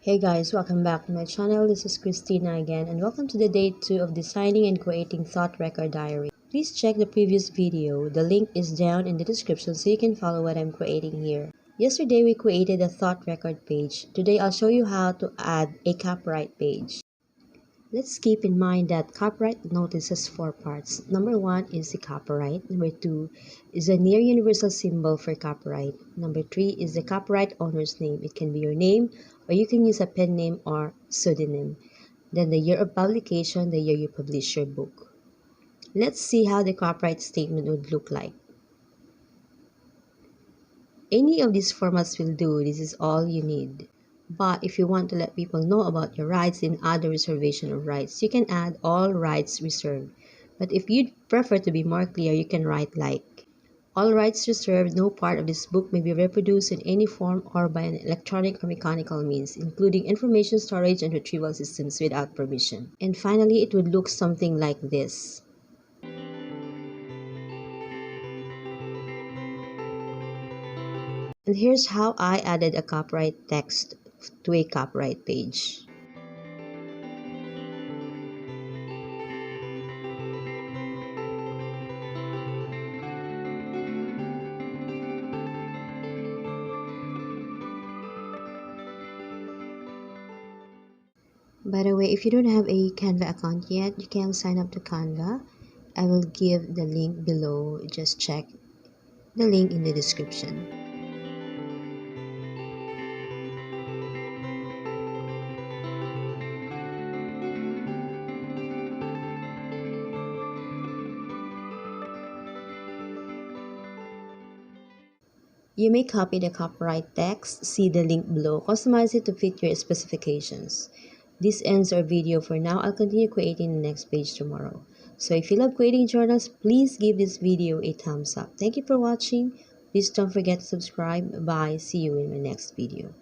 Hey guys, welcome back to my channel. This is Christina again and welcome to the day 2 of designing and creating thought record diary. Please check the previous video. The link is down in the description so you can follow what I'm creating here. Yesterday we created a thought record page. Today I'll show you how to add a copyright page. Let's keep in mind that copyright notice has 4 parts. Number 1 is the copyright. Number 2 is a near universal symbol for copyright. Number 3 is the copyright owner's name. It can be your name or you can use a pen name or pseudonym. Then the year of publication, the year you publish your book. Let's see how the copyright statement would look like. Any of these formats will do. This is all you need. But if you want to let people know about your rights and add the reservation of rights, you can add all rights reserved. But if you'd prefer to be more clear, you can write like, all rights reserved, no part of this book may be reproduced in any form or by an electronic or mechanical means, including information storage and retrieval systems without permission. And finally, it would look something like this. And here's how I added a copyright text to a copyright page. By the way, if you don't have a Canva account yet, you can sign up to Canva. I will give the link below. Just check the link in the description. You may copy the copyright text, see the link below, customize it to fit your specifications. This ends our video for now. I'll continue creating the next page tomorrow. So if you love creating journals, please give this video a thumbs up. Thank you for watching. Please don't forget to subscribe. Bye. See you in my next video.